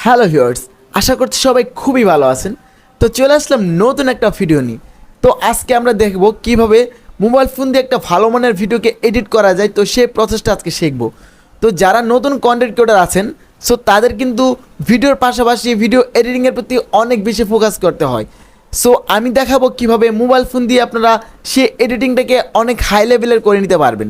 Hello viewers, আশা করছি সবাই খুবই ভালো আছেন। তো চলে আসলাম নতুন একটা ভিডিও নিয়ে। তো আজকে আমরা দেখব কিভাবে মোবাইল ফোন দিয়ে একটা ভালো মানের ভিডিওকে এডিট করা যায়। তো সেই প্রসেসটা আজকে শিখব। তো যারা নতুন কন্টেন্ট ক্রিয়েটর আছেন, সো তাদের কিন্তু ভিডিওর পাশাপাশি ভিডিও এডিটিংয়ের প্রতি অনেক বেশি ফোকাস করতে হয়। সো আমি দেখাবো কিভাবে মোবাইল ফোন দিয়ে আপনারা সেই এডিটিংটাকে অনেক হাই লেভেলের করে নিতে পারবেন।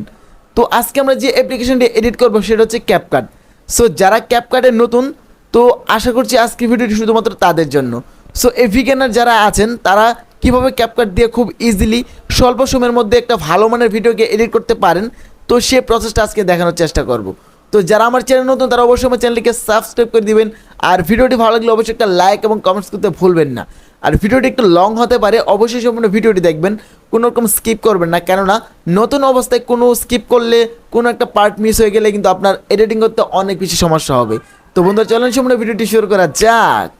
তো আজকে আমরা যে অ্যাপ্লিকেশনটি এডিট করবো সেটা হচ্ছে ক্যাপকাট। সো যারা ক্যাপকাটের নতুন, তো আশা করছি আজকের ভিডিওটি শুধুমাত্র তাদের জন্য। সো এই বিগিনার যারা আছেন তারা কিভাবে ক্যাপকাট দিয়ে খুব ইজিলি স্বল্প সময়ের মধ্যে একটা ভালো মানের ভিডিওকে এডিট করতে পারেন, তো সেই প্রসেসটা আজকে দেখানোর চেষ্টা করব। তো যারা আমার চ্যানেল নতুন তারা অবশ্যই আমার চ্যানেলটিকে সাবস্ক্রাইব করে দিবেন। আর ভিডিওটি ভালো লাগলে অবশ্যই একটা লাইক এবং কমেন্টস করতে ভুলবেন না। আর ভিডিওটি একটু লং হতে পারে, অবশ্যই সম্পূর্ণ ভিডিওটি দেখবেন, কোনো রকম স্কিপ করবেন না। কেননা নতুন অবস্থায় কোনো স্কিপ করলে কোনো একটা পার্ট মিস হয়ে গেলে কিন্তু আপনার এডিটিং করতে অনেক বেশি সমস্যা হবে। তো বন্ধুরা চলেন সম্পূর্ণ ভিডিওটি শুরু করা যাক।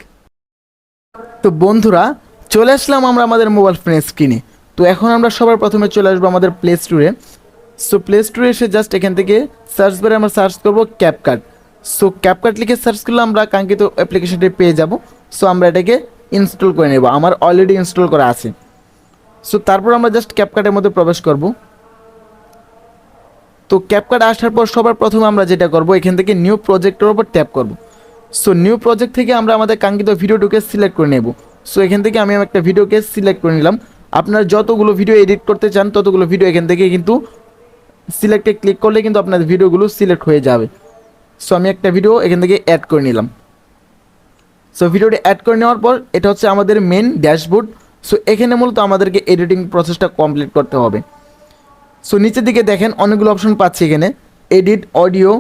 তো বন্ধুরা চলে আসলাম আমরা আমাদের মোবাইল ফোনের স্ক্রিনে। তো এখন আমরা সবার প্রথমে চলে আসবো আমাদের প্লে স্টোরে। সো প্লে স্টোরে এসে জাস্ট এখান থেকে সার্চ বারে আমরা সার্চ করবো ক্যাপকাট। সো ক্যাপকাট লিখে সার্চ করলে আমরা কাঙ্ক্ষিত অ্যাপ্লিকেশনটি পেয়ে যাব। সো আমরা এটাকে ইনস্টল করে নেব, আমার অলরেডি ইনস্টল করা আছে। সো তারপর আমরা জাস্ট ক্যাপকাটের মধ্যে প্রবেশ করব। তো ক্যাপকাট আসার পর সবার প্রথমে আমরা যেটা করব, এখান থেকে নিউ প্রজেক্টের উপর ট্যাপ করব। সো নিউ প্রজেক্ট থেকে আমরা আমাদের কাঙ্ক্ষিত ভিডিওটিকে সিলেক্ট করে নেব। সো এখান থেকে আমি একটা ভিডিওকে সিলেক্ট করে নিলাম। আপনারা যতগুলো ভিডিও এডিট করতে চান ততগুলো ভিডিও এখান থেকে কিন্তু সিলেক্টে ক্লিক করলে কিন্তু আপনাদের ভিডিওগুলো সিলেক্ট হয়ে যাবে। সো আমি একটা ভিডিও এখান থেকে অ্যাড করে নিলাম। সো ভিডিওটি অ্যাড করে নেওয়ার পর এটা হচ্ছে আমাদের মেন ড্যাশবোর্ড। সো এখানে মূলত আমাদেরকে এডিটিং প্রসেসটা কমপ্লিট করতে হবে। সো নিচের দিকে দেখেন অনেকগুলো অপশন পাচ্ছি এখানে, edit, audio,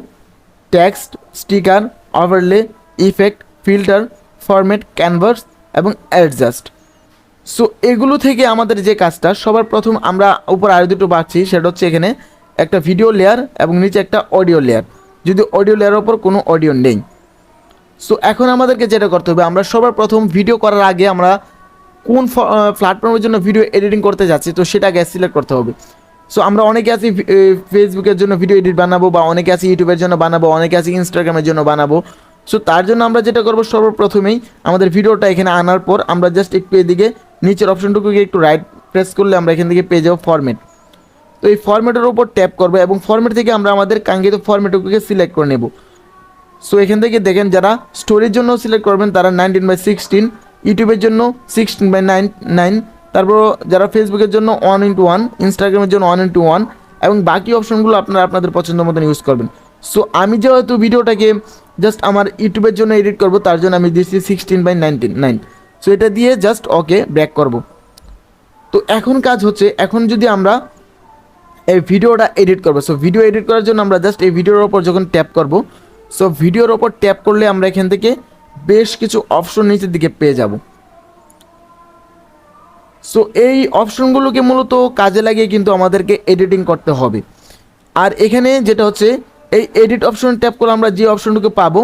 text, sticker, overlay, effect, filter, format, canvas এবং অ্যাডজাস্ট। সো এগুলো থেকে আমাদের যে কাজটা, সবার প্রথম আমরা উপর আরও দুটো পাচ্ছি, সেটা হচ্ছে এখানে একটা ভিডিও লেয়ার এবং নিচে একটা অডিও লেয়ার, যদি অডিও লেয়ারের ওপর কোনো অডিও নেই। সো এখন আমাদেরকে যেটা করতে হবে, আমরা সবার প্রথম ভিডিও করার আগে আমরা কোন প্ল্যাটফর্মের জন্য ভিডিও এডিটিং করতে যাচ্ছি তো সেটা আগে সিলেক্ট করতে হবে। সো আমরা অনেকে আছি ফেসবুকের জন্য ভিডিও এডিট বানাবো, বা অনেকে আছি ইউটিউবের জন্য বানাবো, অনেকে আছি ইনস্টাগ্রামের জন্য বানাবো। সো তার জন্য আমরা যেটা করবো, সর্বপ্রথমেই আমাদের ভিডিওটা এখানে আনার পর আমরা জাস্ট একটু এদিকে নিচের অপশনটুকুকে একটু রাইট প্রেস করলে আমরা এখান থেকে পেয়ে যাবো ফরম্যাট। তো এই ফরম্যাটের উপর ট্যাপ করবো এবং ফরম্যাট থেকে আমরা আমাদের কাঙ্ক্ষিত ফরম্যাটটুকুকে সিলেক্ট করে নেব। সো এখান থেকে দেখেন যারা স্টোরির জন্য সিলেক্ট করবেন তারা 19/16, ইউটিউবের জন্য 16/9, তারপর যারা ফেসবুকের জন্য 1:1, ইনস্টাগ্রামের জন্য 1:1 এবং বাকি অপশনগুলো আপনারা আপনাদের পছন্দ মতন ইউজ করবেন। সো আমি যেহেতু ভিডিওটাকে জাস্ট আমার ইউটিউবের জন্য এডিট করব, তার জন্য আমি দিচ্ছি 16/99। সো এটা দিয়ে জাস্ট ওকে ব্যাক করব। তো এখন কাজ হচ্ছে, এখন যদি আমরা এই ভিডিওটা এডিট করবো, সো ভিডিও এডিট করার জন্য আমরা জাস্ট এই ভিডিওর ওপর যখন ট্যাপ করব, সো ভিডিওর ওপর ট্যাপ করলে আমরা এখান থেকে বেশ কিছু অপশন নিচের দিকে পেয়ে যাব। সো এই অপশনগুলোকে মূলত কাজে লাগিয়ে কিন্তু আমাদেরকে এডিটিং করতে হবে। আর এখানে যেটা হচ্ছে, এই এডিট অপশন ট্যাপ করলে আমরা যে অপশনটুকু পাবো,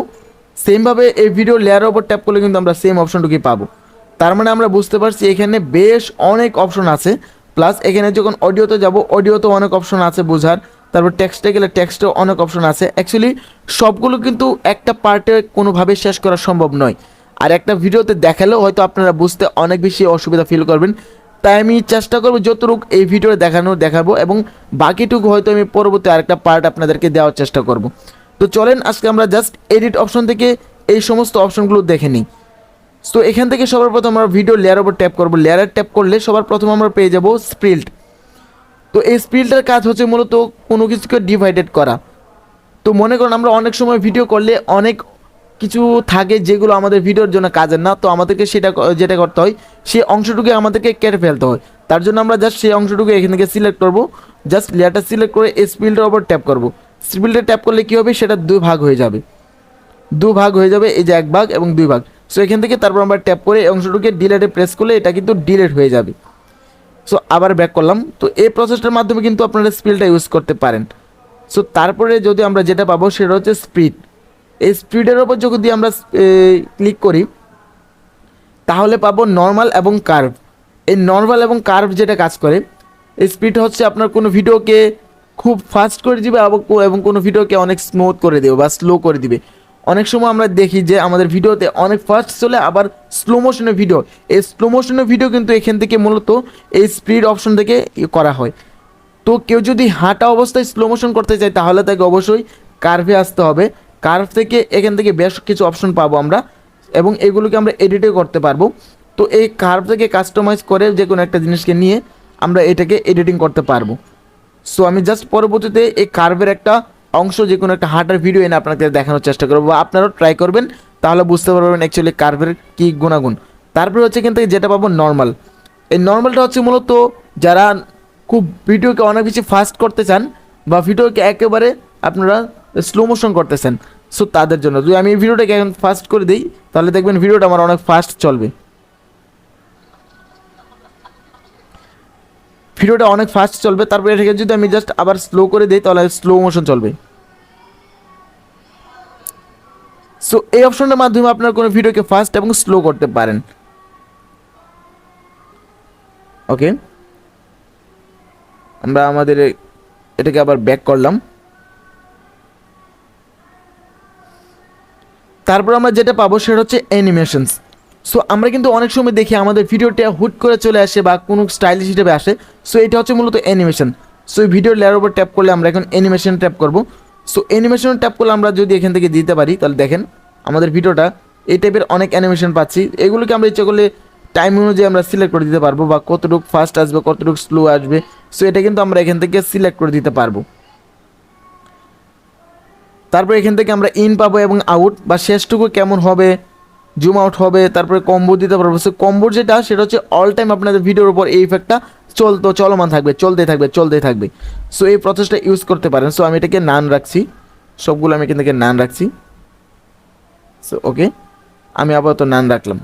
সেমভাবে এই ভিডিও লেয়ারের ওপর ট্যাপ করলে কিন্তু আমরা সেম অপশনটুকুই পাবো। তার মানে আমরা বুঝতে পারছি এখানে বেশ অনেক অপশন আছে। প্লাস এখানে যখন অডিওতে যাব, অডিওতেও অনেক অপশন আছে বোঝার, তারপর টেক্সটে গেলে টেক্সটেও অনেক অপশন আছে। অ্যাকচুয়ালি সবগুলো কিন্তু একটা পার্টে কোনোভাবে শেষ করা সম্ভব নয়, আর একটা ভিডিওতে দেখালেও হয়তো আপনারা বুঝতে অনেক বেশি অসুবিধা ফিল করবেন। তাই আমি চেষ্টা করবো যতটুকু এই ভিডিওতে দেখাবো, এবং বাকিটুকু হয়তো আমি পরবর্তী আরেকটা পার্ট আপনাদেরকে দেওয়ার চেষ্টা করব। তো চলেন আজকে আমরা জাস্ট এডিট অপশন থেকে এই সমস্ত অপশনগুলো দেখে নিই। সো এখান থেকে সবার প্রথম আমরা ভিডিও লেয়ারের উপর ট্যাপ করবো। লেয়ারে ট্যাপ করলে সবার প্রথম আমরা পেয়ে যাব স্প্লিট। তো এই স্প্লিটের কাজ হচ্ছে মূলত কোনো কিছুকে ডিভাইডেড করা। তো মনে করুন আমরা অনেক সময় ভিডিও করলে অনেক কিছু থাকে যেগুলো আমাদের ভিডিওর জন্য কাজের না, তো আমাদেরকে যেটা করতে হয়, সেই অংশটুকু আমাদেরকে কেটে ফেলতে হয়। তার জন্য আমরা জাস্ট সেই অংশটুকু এখান থেকে সিলেক্ট করব, জাস্ট লেয়ারটা সিলেক্ট করে স্প্লিটের ওপর ট্যাপ করব। স্প্লিটে ট্যাপ করলে কী হবে, সেটা দুই ভাগ হয়ে যাবে, এই যে এক ভাগ এবং দুই ভাগ। সো এখান থেকে তারপর আমরা ট্যাপ করে এই অংশটুকে ডিলেটে প্রেস করলে এটা কিন্তু ডিলেট হয়ে যাবে। সো আবার ব্যাক করলাম। তো এই প্রসেসটার মাধ্যমে কিন্তু আপনারা স্প্লিটটা ইউজ করতে পারেন। সো তারপরে যদি আমরা যেটা পাবো সেটা হচ্ছে স্পিড। এই স্পিডের ওপর যদি আমরা ক্লিক করি তাহলে পাবো নর্মাল এবং কার্ভ। এই নর্মাল এবং কার্ভ যেটা কাজ করে, এই স্পিড হচ্ছে আপনার কোনো ভিডিওকে খুব ফাস্ট করে দিবে এবং কোনো ভিডিওকে অনেক স্মুথ করে দেবে বা স্লো করে দিবে। অনেক সময় আমরা দেখি যে আমাদের ভিডিওতে অনেক ফাস্ট চলে, আবার স্লো মোশনের ভিডিও। এই স্লো মোশনের ভিডিও কিন্তু এখান থেকে মূলত এই স্পিড অপশন থেকে করা হয়। তো কেউ যদি হাঁটা অবস্থায় স্লো মোশন করতে চায় তাহলে তাকে অবশ্যই কার্ভে আসতে হবে। কার্ভ থেকে এখান থেকে বেশ কিছু অপশন পাবো আমরা, এবং এগুলোকে আমরা এডিটও করতে পারবো। তো এই কার্ভ থেকে কাস্টমাইজ করে যে কোনো একটা জিনিসকে নিয়ে আমরা এটাকে এডিটিং করতে পারবো। সো আমি জাস্ট পরবর্তীতে এই কার্ভের একটা অংশ যে কোনো একটা হাঁটার ভিডিও এনে আপনাকে দেখানোর চেষ্টা করবো, বা আপনারাও ট্রাই করবেন, তাহলে বুঝতে পারবেন অ্যাকচুয়ালি কার্ভের কী গুণাগুণ। তারপরে হচ্ছে এখান থেকে যেটা পাবো নর্মাল। এই নর্মালটা হচ্ছে মূলত যারা খুব ভিডিওকে অনেক বেশি ফাস্ট করতে চান, বা ভিডিওকে একেবারে আপনারা স্লো মোশন করতে চান, সো তাদের জন্য। যদি আমি এই ভিডিওটাকে এখন ফাস্ট করে দিই তাহলে দেখবেন ভিডিওটা আমার অনেক ফাস্ট চলবে, ভিডিওটা অনেক ফাস্ট চলবে। তারপরে এটাকে যদি আমি জাস্ট আবার স্লো করে দিই তাহলে স্লো মোশন চলবে। সো এই অপশনটার মাধ্যমে আপনারা কোনো ভিডিওকে ফাস্ট এবং স্লো করতে পারেন। ওকে, আমরা আমাদের এটাকে আবার ব্যাক করলাম। তারপর আমরা যেটা পাবো সেটা হচ্ছে অ্যানিমেশনস। সো আমরা কিন্তু অনেক সময় দেখি আমাদের ভিডিওটা হুট করে চলে আসে বা কোনো স্টাইলিশ হিসেবে আসে। সো এটা হচ্ছে মূলত অ্যানিমেশন। সো এই ভিডিও লেয়ার উপর ট্যাপ করলে আমরা এখন অ্যানিমেশন ট্যাপ করব। সো অ্যানিমেশন ট্যাপ করলে আমরা যদি এখান থেকে দিতে পারি তাহলে দেখেন আমাদের ভিডিওটা এই টাইপের অনেক অ্যানিমেশন পাচ্ছি। এগুলোকে আমরা ইচ্ছে করলে টাইম অনুযায়ী আমরা সিলেক্ট করে দিতে পারবো, বা কতটুকু ফাস্ট আসবে কতটুকু স্লো আসবে। সো এটা কিন্তু আমরা এখান থেকে সিলেক্ট করে দিতে পারবো। তারপর এখান থেকে আমরা ইন পাবো এবং আউট, বা শেষটুকু কেমন হবে, জুম আউট হবে, তারপরে কম্বো দিতে পারবো। সো কম্বোর যেটা সেটা হচ্ছে অল টাইম আপনাদের ভিডিওর উপর এই ইফেক্টটা চলমান থাকবে, চলতেই থাকবে। সো এই প্রসেসটা ইউজ করতে পারেন। সো আমি এটাকে নান রাখছি, সবগুলো আমি এখান থেকে নান রাখছি। সো ওকে, আমি আপাতত নান রাখলাম।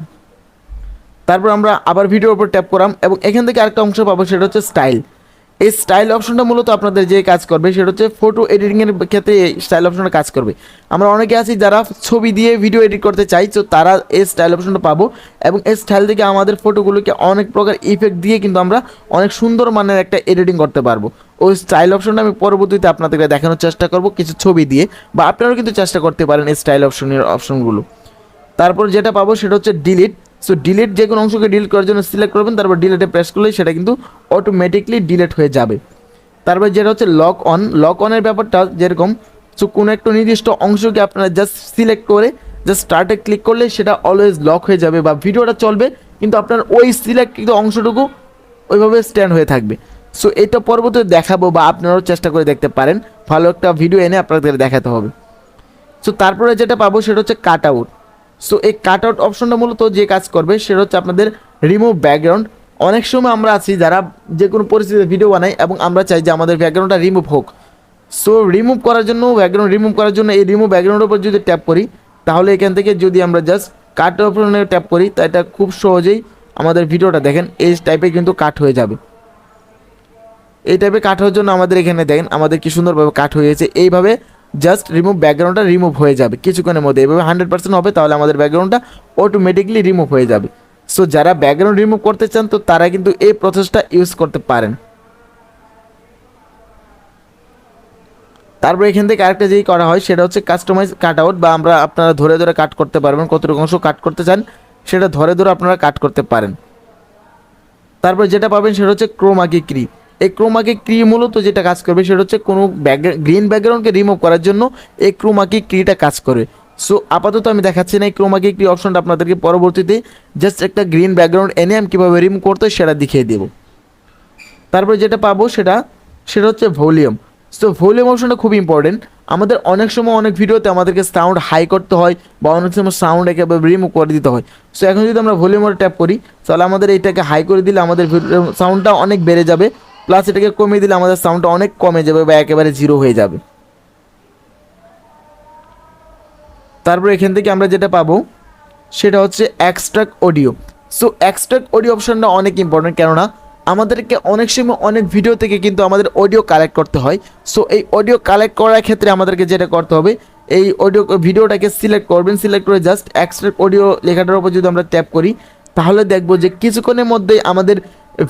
তারপর আমরা আবার ভিডিওর উপর ট্যাপ করাম, এবং এখান থেকে আরেকটা অংশ পাবো সেটা হচ্ছে স্টাইল। এই স্টাইল অপশনটা মূলত আপনাদের যে কাজ করবে সেটা হচ্ছে ফটো এডিটিংয়ের ক্ষেত্রে এই স্টাইল অপশনটা কাজ করবে। আমরা অনেকে আছি যারা ছবি দিয়ে ভিডিও এডিট করতে চাই, তো তারা এই স্টাইল অপশনটা পাবো, এবং এই স্টাইল থেকে আমাদের ফটোগুলোকে অনেক প্রকার ইফেক্ট দিয়ে কিন্তু আমরা অনেক সুন্দর মানের একটা এডিটিং করতে পারবো। ওই স্টাইল অপশনটা আমি পরবর্তীতে আপনাদেরকে দেখানোর চেষ্টা করব কিছু ছবি দিয়ে, বা আপনারাও কিন্তু চেষ্টা করতে পারেন এই স্টাইল অপশনগুলো। তারপর যেটা পাবো সেটা হচ্ছে ডিলিট। সো ডিলিট, যে কোনো অংশকে ডিলিট করার জন্য সিলেক্ট করবেন, তারপর ডিলিটে প্রেস করলেই সেটা কিন্তু অটোমেটিকলি ডিলিট হয়ে যাবে। তারপর যেটা হচ্ছে লক অনের ব্যাপারটা যেরকম, সো কোনো একটা নির্দিষ্ট অংশকে আপনারা জাস্ট সিলেক্ট করে জাস্ট স্টার্টে ক্লিক করলে সেটা অলওয়েজ লক হয়ে যাবে, বা ভিডিওটা চলবে কিন্তু আপনার ওই সিলেক্ট অংশটুকু ওইভাবে স্ট্যান্ড হয়ে থাকবে। সো এটা পরবর্তীতে দেখাবো, বা আপনারাও চেষ্টা করে দেখতে পারেন, ভালো একটা ভিডিও এনে আপনাদের দেখাতে হবে। সো তারপরে যেটা পাবো সেটা হচ্ছে কাট আউট। সো এই কাট আউট অপশনটা মূলত যে কাজ করবে সেটা হচ্ছে আপনাদের রিমুভ ব্যাকগ্রাউন্ড। অনেক সময় আমরা আছি যারা যে কোনো পরিস্থিতিতে ভিডিও বানাই এবং আমরা চাই যে আমাদের ব্যাকগ্রাউন্ডটা রিমুভ হোক। সো ব্যাকগ্রাউন্ড রিমুভ করার জন্য এই রিমুভ ব্যাকগ্রাউন্ডের উপর যদি ট্যাপ করি তাহলে এখান থেকে যদি আমরা জাস্ট কাট অপশনে ট্যাপ করি তা এটা খুব সহজেই আমাদের ভিডিওটা দেখেন এই টাইপে কিন্তু কাট হয়ে যাবে। এই টাইপে কাট হওয়ার জন্য আমাদের এখানে দেখেন আমাদের কি সুন্দরভাবে কাট হয়ে গেছে। এইভাবে জাস্ট রিমুভ ব্যাকগ্রাউন্ডটা রিমুভ হয়ে যাবে কিছুক্ষণের মধ্যে, এভাবে 100% হবে, তাহলে আমাদের ব্যাকগ্রাউন্ডটা অটোমেটিকলি রিমুভ হয়ে যাবে। সো যারা ব্যাকগ্রাউন্ড রিমুভ করতে চান তো তারা কিন্তু এই প্রসেসটা ইউজ করতে পারেন। তারপর এখান থেকে আরেকটা যেই করা হয় সেটা হচ্ছে কাস্টমাইজ কাট আউট, বা আপনারা ধরে ধরে কাট করতে পারবেন, কতটুকু অংশ কাট করতে চান সেটা ধরে ধরে আপনারা কাট করতে পারেন। তারপর যেটা পাবেন সেটা হচ্ছে ক্রোমাকি ক্রি। এই ক্রোমাকি ক্রি মূলত যেটা কাজ করবে সেটা হচ্ছে কোনো গ্রিন ব্যাকগ্রাউন্ডকে রিমুভ করার জন্য এই ক্রোমাকি ক্রিটা কাজ করে। সো আপাতত আমি দেখাচ্ছি না এই ক্রোমাকি ক্রি অপশনটা, আপনাদেরকে পরবর্তীতে জাস্ট একটা গ্রিন ব্যাকগ্রাউন্ড এনে আমি কীভাবে রিমুভ করতে হয় সেটা দেখিয়ে দেবো। তারপরে যেটা পাবো সেটা হচ্ছে ভলিউম। সো ভলিউম অপশনটা খুব ইম্পর্টেন্ট। আমাদের অনেক সময় অনেক ভিডিওতে আমাদেরকে সাউন্ড হাই করতে হয়, বা অনেক সময় সাউন্ড একেবারে রিমুভ করে দিতে হয়। সো এখন যদি আমরা ভলিউমে ট্যাপ করি তাহলে আমাদের এইটাকে হাই করে দিলে আমাদের সাউন্ডটা অনেক বেড়ে যাবে, প্লাস এটাকে কমিয়ে দিলে আমাদের সাউন্ডটা অনেক কমে যাবে বা একেবারে জিরো হয়ে যাবে। তারপর এখান থেকে আমরা যেটা পাবো সেটা হচ্ছে extract audio. So extract audio অপশনটা অনেক ইম্পর্টেন্ট, কেননা আমাদেরকে অনেক সময় অনেক ভিডিও থেকে কিন্তু আমাদের অডিও কালেক্ট করতে হয়। সো এই অডিও কালেক্ট করার ক্ষেত্রে আমাদেরকে যেটা করতে হবে, এই ভিডিওটাকে সিলেক্ট করবেন, সিলেক্ট করে জাস্ট এক্সট্রাক্ট অডিও লেখাটার উপর যদি আমরা ট্যাপ করি তাহলে দেখবো যে কিছুক্ষণের মধ্যেই আমাদের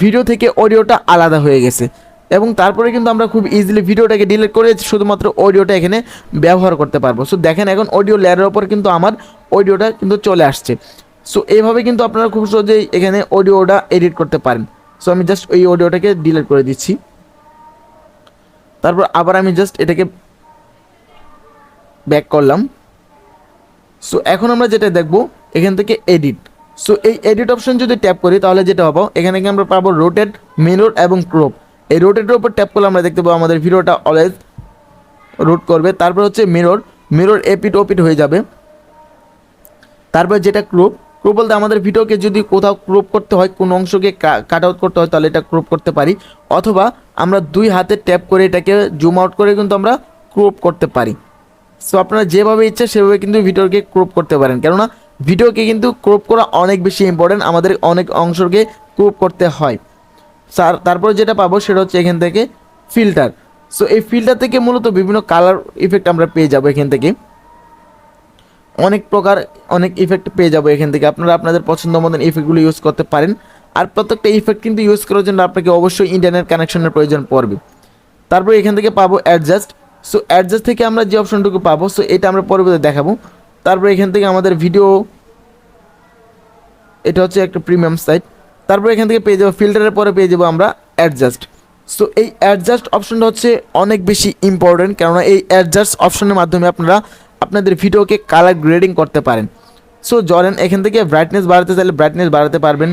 ভিডিও থেকে অডিওটা আলাদা হয়ে গেছে। এবং তারপরে কিন্তু আমরা খুব ইজিলি ভিডিওটাকে ডিলিট করে শুধুমাত্র অডিওটা এখানে ব্যবহার করতে পারবো। সো দেখেন এখন অডিও লেয়ারের ওপর কিন্তু আমার অডিওটা কিন্তু চলে আসছে। সো এইভাবে কিন্তু আপনারা খুব সহজেই এখানে অডিওটা এডিট করতে পারেন। সো আমি জাস্ট এই অডিওটাকে ডিলিট করে দিচ্ছি, তারপর আবার আমি জাস্ট এটাকে ব্যাক করলাম। সো এখন আমরা যেটা দেখব এখান থেকে এডিট। সো এই এডিট অপশন যদি ট্যাপ করি তাহলে যেটা হবে এখানে আমরা পাবো রোটেট, মিরর এবং ক্রপ। এই রোটেটের উপর ট্যাপ করলে আমরা দেখতে পাবো আমাদের ভিডিওটা অলওয়েজ রোট করবে। তারপর হচ্ছে মিরর, মিরর এপিট ওপিট হয়ে যাবে। তারপর যেটা ক্রপ, ক্রপ বলতে আমাদের ভিডিওকে যদি কোথাও ক্রপ করতে হয়, কোনো অংশকে কাট আউট করতে হয়, তাহলে এটা ক্রপ করতে পারি। অথবা আমরা দুই হাতে ট্যাপ করে এটাকে জুম আউট করে কিন্তু আমরা ক্রপ করতে পারি। সো আপনারা যেভাবে ইচ্ছা সেভাবে কিন্তু ভিডিওকে ক্রপ করতে পারেন, কেননা ভিডিওকে কিন্তু ক্রপ করা অনেক বেশি ইম্পর্টেন্ট, আমাদের অনেক অংশকে ক্রপ করতে হয়। তারপরে যেটা পাবো সেটা হচ্ছে এখান থেকে ফিল্টার। সো এই ফিল্টার থেকে মূলত বিভিন্ন কালার ইফেক্ট আমরা পেয়ে যাবো। এখান থেকে অনেক প্রকার অনেক ইফেক্ট পেয়ে যাবো। এখান থেকে আপনারা আপনাদের পছন্দ মতন ইফেক্টগুলো ইউজ করতে পারেন। আর প্রত্যেকটা ইফেক্ট কিন্তু ইউজ করার জন্য আপনাকে অবশ্যই ইন্টারনেট কানেকশনের প্রয়োজন পড়বে। তারপর এখান থেকে পাবো অ্যাডজাস্ট। সো অ্যাডজাস্ট থেকে আমরা যে অপশনটুকু পাবো, সো এটা আমরা পরবর্তীতে দেখাবো। তারপর এখান থেকে আমাদের ভিডিও, এটা হচ্ছে একটা প্রিমিয়াম সাইট। তারপর এখান থেকে পেয়ে যাবো ফিল্টারের পরে পেয়ে যাবো আমরা অ্যাডজাস্ট। সো এই অ্যাডজাস্ট অপশনটা হচ্ছে অনেক বেশি ইম্পর্টেন্ট, কেননা এই অ্যাডজাস্ট অপশনের মাধ্যমে আপনারা আপনাদের ভিডিওকে কালার গ্রেডিং করতে পারেন। সো ধরেন এখান থেকে ব্রাইটনেস বাড়াতে চাইলে ব্রাইটনেস বাড়াতে পারবেন।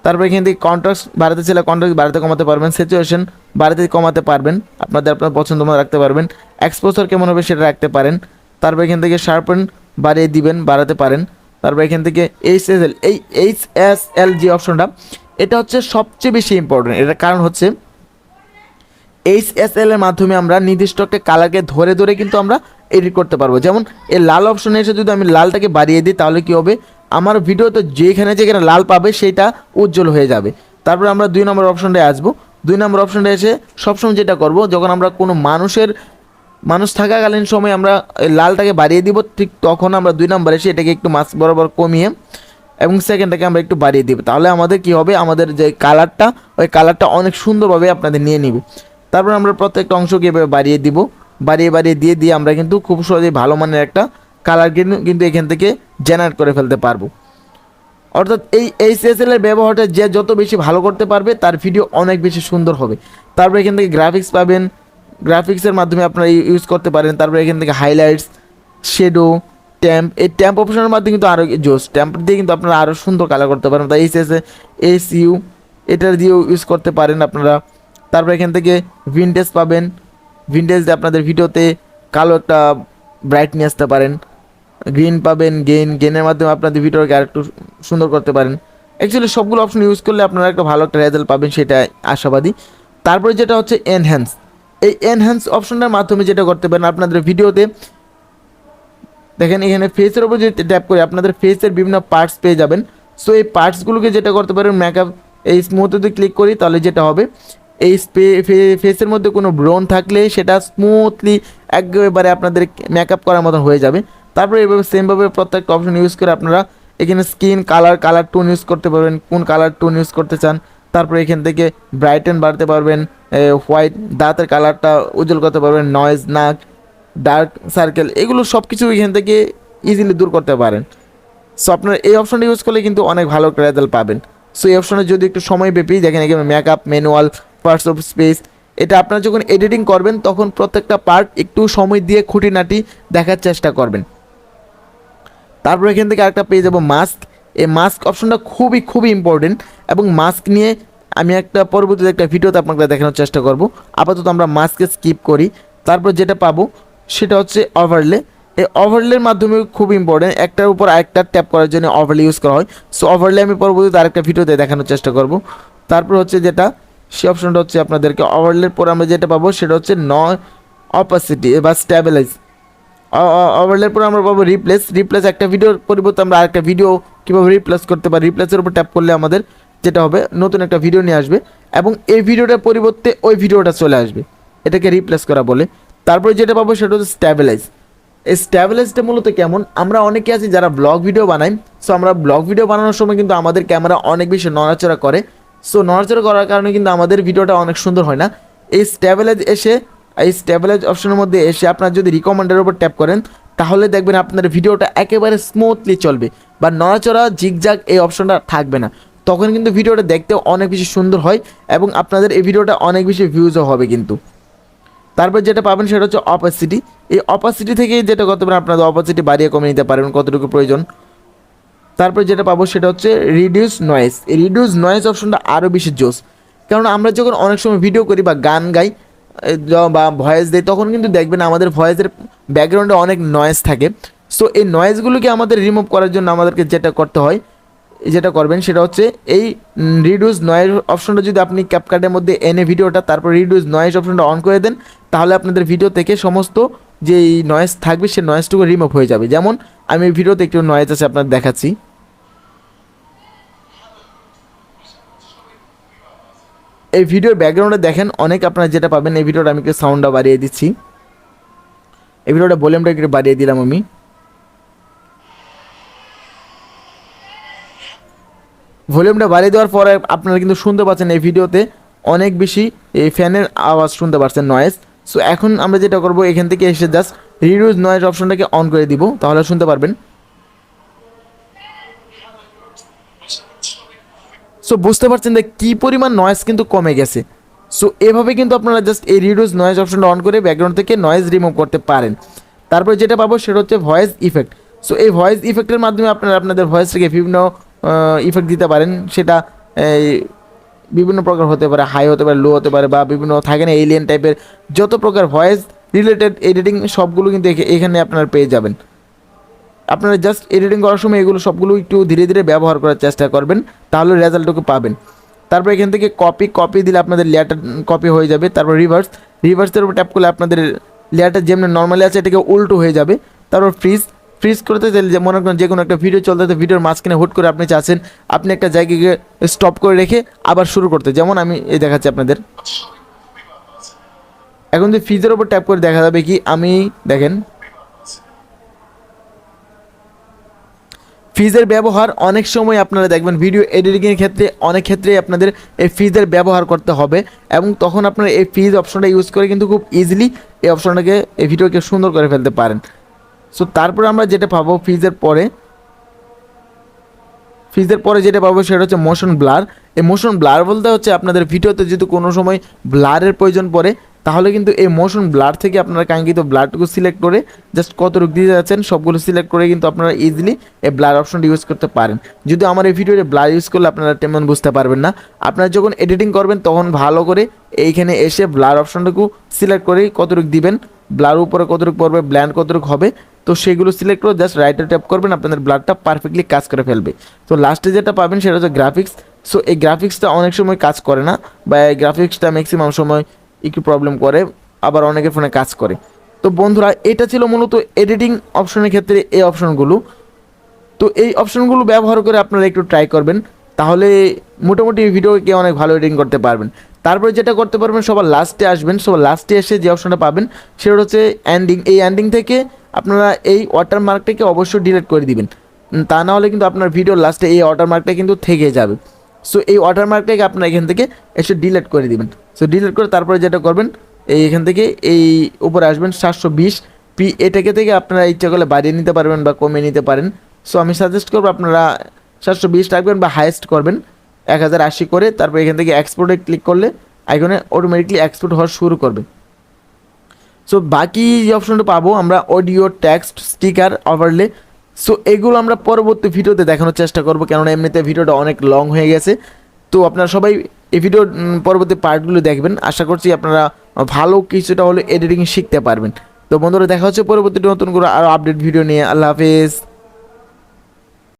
তারপর এখান থেকে কন্ট্রাস্ট বাড়াতে চাইলে কন্ট্রাস্ট বাড়াতে কমাতে পারবেন। স্যাচুরেশন বাড়াতে কমাতে পারবেন, আপনার পছন্দ মতো রাখতে পারবেন। এক্সপোজার কেমন হবে সেটা রাখতে পারেন। তারপর এখান থেকে শার্পেন বাড়িয়ে দিবেন, বাড়াতে পারেন। তারপর এখান থেকে এইচএসএল, এই এইচএসএল যে অপশনটা, এটা হচ্ছে সবচেয়ে বেশি ইম্পর্টেন্ট। এটার কারণ হচ্ছে এইচএসএল এর মাধ্যমে আমরা নির্দিষ্ট একটা কালারকে ধরে ধরে কিন্তু আমরা এডিট করতে পারবো। যেমন এই লাল অপশনে এসে যদি আমি লালটাকে বাড়িয়ে দিই তাহলে কি হবে, আমার ভিডিওতে যেখানে যেখানে লাল পাবে সেটা উজ্জ্বল হয়ে যাবে। তারপর আমরা 2 নম্বর অপশনটায় আসবো। 2 নম্বর অপশনটা এসে সবসময় যেটা করব, যখন আমরা কোনো মানুষ থাকাকালীন সময় আমরা লালটাকে বাড়িয়ে দিব, ঠিক তখন আমরা 2 নম্বরে এসে এটাকে একটু মাছ বরাবর কমিয়ে এবং সেকেন্ডটাকে আমরা একটু বাড়িয়ে দিব। তাহলে আমাদের কি হবে, আমাদের যে কালারটা, ওই কালারটা অনেক সুন্দরভাবে আপনাদের নিয়ে নিব। তারপর আমরা প্রত্যেকটা অংশকে এভাবে বাড়িয়ে দিব, বাড়িয়ে দিয়ে আমরা কিন্তু খুব সহজেই ভালো মানের একটা কালার কিন্তু এখান থেকে জেনারেট করে ফেলতে পারবো। অর্থাৎ এই এইচএসএল এর ব্যবহারটা যে যত বেশি ভালো করতে পারবে তার ভিডিও অনেক বেশি সুন্দর হবে। তারপর এখান থেকে গ্রাফিক্স পাবেন, গ্রাফিক্সের মাধ্যমে আপনারা ইউজ করতে পারেন। তারপর এখান থেকে হাইলাইটস, শেডো, ট্যাম্প, এই ট্যাম্প অপশনের মাধ্যমে কিন্তু আরও জোস, ট্যাম্প দিয়ে কিন্তু আপনারা আরও সুন্দর কালার করতে পারেন। তাই এসইউ এটার দিয়েও ইউজ করতে পারেন আপনারা। তারপর এখান থেকে ভিনটেজ পাবেন, ভিনটেজ দিয়ে আপনাদের ভিডিওতে কালো একটা ব্রাইট নিয়ে আসতে পারেন। গ্রিন পাবেন, গেনের মাধ্যমে আপনাদের ভিডিওকে আরেকটু সুন্দর করতে পারেন। অ্যাকচুয়ালি সবগুলো অপশন ইউজ করলে আপনারা একটা ভালো একটা রেজাল্ট পাবেন, সেটা আশাবাদী। তারপরে যেটা হচ্ছে এনহ্যান্স, এই এনহ্যান্স অপশনটার মাধ্যমে যেটা করতে পারেন, আপনাদের ভিডিওতে দেখেন এখানে ফেসের উপর যদি ট্যাপ করে আপনাদের ফেসের বিভিন্ন পার্টস পেয়ে যাবেন। সো এই পার্টসগুলোকে যেটা করতে পারেন, মেকআপ এই স্মুথ যদি ক্লিক করি তাহলে যেটা হবে, এই ফেসের মধ্যে কোনো ব্রন থাকলে সেটা স্মুথলি একেবারে আপনাদের মেকআপ করার মতন হয়ে যাবে। তারপরে এইভাবে সেমভাবে প্রত্যেকটা অপশন ইউজ করে আপনারা এখানে স্কিন কালার টোন ইউজ করতে পারবেন, কোন কালার টোন ইউজ করতে চান। তারপরে এখান থেকে ব্রাইটেন বাড়তে পারবেন, হোয়াইট দাঁতের কালারটা উজ্জ্বল করতে পারবেন, নয়েজ, নাক, ডার্ক সার্কেল, এগুলো সব কিছু এখান থেকে ইজিলি দূর করতে পারেন। সো আপনারা এই অপশনটা ইউজ করলে কিন্তু অনেক ভালো একটা রেজাল্ট পাবেন। সো এই অপশনে যদি একটু সময় ব্যাপী দেখেন, এখানে makeup, manual, parts of speech, এটা আপনারা যখন এডিটিং করবেন তখন প্রত্যেকটা পার্ট একটু সময় দিয়ে খুঁটিনাটি দেখার চেষ্টা করবেন। তারপর এখান থেকে আরেকটা পেয়ে যাবো মাস্ক। এই মাস্ক অপশনটা খুবই ইম্পর্টেন্ট, এবং মাস্ক নিয়ে আমি একটা পরবর্তীতে একটা ভিডিওতে আপনাকে দেখানোর চেষ্টা করব। আপাতত আমরা মাস্ককে স্কিপ করি। তারপর যেটা পাবো সেটা হচ্ছে ওভারলে। এই ওভারলের মাধ্যমে খুব ইম্পর্টেন্ট, একটার উপর আরেকটা ট্যাপ করার জন্য ওভারলে ইউজ করা হয়। সো ওভারলে আমি পরবর্তীতে আরেকটা ভিডিওতে দেখানোর চেষ্টা করব। তারপর হচ্ছে যেটা সেই অপশনটা হচ্ছে আপনাদেরকে ওভারলের পর আমরা যেটা পাবো সেটা হচ্ছে অপাসিটি বা স্ট্যাবিলাইজ। ওভারলের পর আমরা পাবো রিপ্লেস। একটা ভিডিওর পরিবর্তে আমরা আরেকটা ভিডিও কীভাবে রিপ্লেস করতে পারি, রিপ্লেসের উপর ট্যাপ করলে আমাদের যেটা হবে নতুন একটা ভিডিও নিয়ে আসবে এবং এই ভিডিওটার পরিবর্তে ওই ভিডিওটা চলে আসবে, এটাকে রিপ্লেস করা বলে। তারপরে যেটা পাবো সেটা হচ্ছে স্ট্যাবিলাইজ। এই স্ট্যাবিলাইজটা মূলত কেমন, আমরা অনেকে আছি যারা ব্লগ ভিডিও বানাই। সো আমরা ব্লগ ভিডিও বানানোর সময় কিন্তু আমাদের ক্যামেরা অনেক বেশি নড়াচড়া করে, সো নড়াচড়া করার কারণে কিন্তু আমাদের ভিডিওটা অনেক সুন্দর হয় না। এই স্টেবিলাইজ অপশনের মধ্যে এসে আপনার যদি রিকমেন্ডের উপর ট্যাপ করেন তাহলে দেখবেন আপনার ভিডিওটা একেবারে স্মুথলি চলবে, বা নড়াচড়া জিগজাগ এই অপশনটা থাকবে না। তখন কিন্তু ভিডিওটা দেখতে অনেক বেশি সুন্দর হয় এবং আপনাদের এই ভিডিওটা অনেক বেশি ভিউজও হবে কিন্তু। তারপর যেটা পাবেন সেটা হচ্ছে অপাসিটি। এই অপাসিটি থেকে যেটা করতে পারেন আপনাদের অপাসিটি বাড়িয়ে কমিয়ে নিতে পারেন কতটুকু প্রয়োজন। তারপর যেটা পাবো সেটা হচ্ছে রিডিউস নয়েজ। এই রিডিউস নয়েজ অপশনটা আরও বেশি জোস, কারণ আমরা যখন অনেক সময় ভিডিও করি বা গান গাই বা ভয়েস দিই তখন কিন্তু দেখবেন আমাদের ভয়েসের ব্যাকগ্রাউন্ডে অনেক নয়েজ থাকে। সো এই নয়েজগুলোকে আমাদের রিমুভ করার জন্য আমাদেরকে যেটা করতে হয়, যেটা করবেন সেটা হচ্ছে এই রিডিউস নয়েজ অপশনটা যদি আপনি ক্যাপকাটের মধ্যে এনে ভিডিওটা তারপর রিডিউস নয়েজ অপশনটা অন করে দেন, তাহলে আপনাদের ভিডিও থেকে সমস্ত যে নয়েজ থাকবে সেই নয়েজটুকু রিমুভ হয়ে যাবে। যেমন আমি ভিডিওতে একটু নয়েজ আছে আপনাদের দেখাচ্ছি। এই ভিডিওর ব্যাকগ্রাউন্ডে দেখেন অনেক আপনারা যেটা পাবেন, এই ভিডিওটা আমি একটু সাউন্ডটা বাড়িয়ে দিচ্ছি, এই ভিডিওটা ভলিউমটা একটু বাড়িয়ে দিলাম আমি। ভলিউমটা বাড়িয়ে দেওয়ার পরে আপনারা কিন্তু শুনতে পাচ্ছেন এই ভিডিওতে অনেক বেশি এই ফ্যানের আওয়াজ শুনতে পাচ্ছেন, নয়েজ। সো এখন আমরা যেটা করব এখান থেকে এসে জাস্ট রিডিউস নয়েজ অপশনটাকে অন করে দিব, তাহলে শুনতে পারবেন। সো বুঝতে পারছেন যে কী পরিমাণ নয়েজ কিন্তু কমে গেছে। সো এভাবে কিন্তু আপনারা জাস্ট এই রিডিউস নয়েজ অপশনটা অন করে ব্যাকগ্রাউন্ড থেকে নয়েজ রিমুভ করতে পারেন। তারপরে যেটা পাবো সেটা হচ্ছে ভয়েস ইফেক্ট। সো এই ভয়েস ইফেক্টের মাধ্যমে আপনারা আপনাদের ভয়েসটাকে বিভিন্ন ইফেক্ট দিতে পারেন। সেটা এই বিভিন্ন প্রকার হতে পারে, হাই হতে পারে, লো হতে পারে, বা বিভিন্ন থাকে না এলিয়েন টাইপের যত প্রকার ভয়েস রিলেটেড এডিটিং সবগুলো কিন্তু এখানে আপনারা পেয়ে যাবেন। আপনারা জাস্ট এডিটিং করার সময় এগুলো সবগুলো একটু ধীরে ধীরে ব্যবহার করার চেষ্টা করবেন, তাহলে রেজাল্টটুকু পাবেন। তারপর এখান থেকে কপি দিলে আপনাদের লেয়ারটা কপি হয়ে যাবে। তারপর রিভার্সের উপর ট্যাপ করলে আপনাদের লেয়ারটা যেমন নর্মালি আছে এটাকে উল্টো হয়ে যাবে। তারপর ফ্রিজ করতে চাইলে যে মনে করেন যে কোনো একটা ভিডিও চলতে ভিডিওর মাঝখানে হুট করে আপনি চাচ্ছেন আপনি একটা জায়গাকে স্টপ করে রেখে আবার শুরু করতে, যেমন আমি এই দেখাচ্ছি আপনাদের। এখন যদি ফ্রিজের উপর ট্যাপ করে দেখা যাবে কি আমি দেখেন ফ্রিজের ব্যবহার অনেক সময় আপনারা দেখবেন ভিডিও এডিটিংয়ের ক্ষেত্রে অনেক ক্ষেত্রেই আপনাদের এই ফ্রিজের ব্যবহার করতে হবে, এবং তখন আপনারা এই ফ্রিজ অপশনটা ইউজ করে কিন্তু খুব ইজিলি এই অপশনটাকে এই ভিডিওকে সুন্দর করে ফেলতে পারেন। সো তারপরে আমরা যেটা পাবো ফ্রিজের পরে যেটা পাবো সেটা হচ্ছে মোশন ব্লার। এই মোশন ব্লার বলতে হচ্ছে আপনাদের ভিডিওতে যদি কোনো সময় ব্লারের প্রয়োজন পড়ে তাহলে কিন্তু এই মোশন ব্লার থেকে আপনারা কাঙ্ক্ষিত ব্লারটুকু সিলেক্ট করে জাস্ট কতটুকু দিতে যাচ্ছেন সবগুলো সিলেক্ট করে কিন্তু আপনারা ইজিলি এই ব্লার অপশনটা ইউজ করতে পারেন। যদি আমার এই ভিডিওতে ব্লার ইউজ করলে আপনারা তেমন বুঝতে পারবেন না। আপনারা যখন এডিটিং করবেন তখন ভালো করে এইখানে এসে ব্লার অপশনটুকু সিলেক্ট করে কতটুকু দিবেন, ব্লার উপরে কতটুকু পড়বে, ব্ল্যান্ড কতটুকু হবে, তো সেগুলো সিলেক্ট করে জাস্ট রাইটে ট্যাপ করবেন, আপনাদের ব্লারটা পারফেক্টলি কাজ করে ফেলবে। তো লাস্টে যেটা পাবেন সেটা হচ্ছে গ্রাফিক্স। সো এই গ্রাফিক্সটা অনেক সময় কাজ করে না, বা এই গ্রাফিক্সটা ম্যাক্সিমাম সময় একটু প্রবলেম করে, আবার অনেকের ফোনে কাজ করে। তো বন্ধুরা এটা ছিল মূলত এডিটিং অপশনের ক্ষেত্রে এই অপশনগুলো। তো এই অপশনগুলো ব্যবহার করে আপনারা একটু ট্রাই করবেন, তাহলে মোটামুটি ভিডিওকে অনেক ভালো এডিটিং করতে পারবেন। তারপরে যেটা করতে পারবেন সবার লাস্টে আসবেন, সবার লাস্টে এসে যে অপশনটা পাবেন সেটা হচ্ছে এন্ডিং। এই এন্ডিং থেকে আপনারা এই ওয়াটারমার্কটাকে অবশ্যই ডিলিট করে দিবেন, তা না হলে কিন্তু আপনার ভিডিওর লাস্টে এই ওয়াটারমার্কটা কিন্তু থেকে যাবে। সো এই ওয়াটারমার্কটাকে আপনারা এখান থেকে এসে ডিলিট করে দিবেন। সো ডিলিট করে তারপরে যেটা করবেন এখান থেকে এই উপরে আসবেন 720p, এটাকে থেকে আপনারা ইচ্ছা করলে বাড়িয়ে নিতে পারবেন বা কমিয়ে নিতে পারেন। সো আমি সাজেস্ট করবো আপনারা 720 রাখবেন বা হাইয়েস্ট করবেন 1080 করে। তারপর এখান থেকে এক্সপোর্টে ক্লিক করলে এখানে অটোমেটিকলি এক্সপোর্ট হওয়া শুরু করবে। সো বাকি যে অপশনটা পাবো আমরা audio, text, sticker, overlay. So এগুলো আমরা পরবর্তী ভিডিওতে দেখানোর চেষ্টা করবো, কেননা এমনিতে ভিডিওটা অনেক লং হয়ে গেছে। তো আপনারা সবাই এই ভিডিওর পরবর্তী পার্টগুলো দেখবেন, আশা করছি আপনারা ভালো কিছুটা হলে এডিটিং শিখতে পারবেন। তো বন্ধুরা দেখা হচ্ছে পরবর্তী নতুন করে আরও আপডেট ভিডিও নিয়ে। আল্লাহ হাফেজ।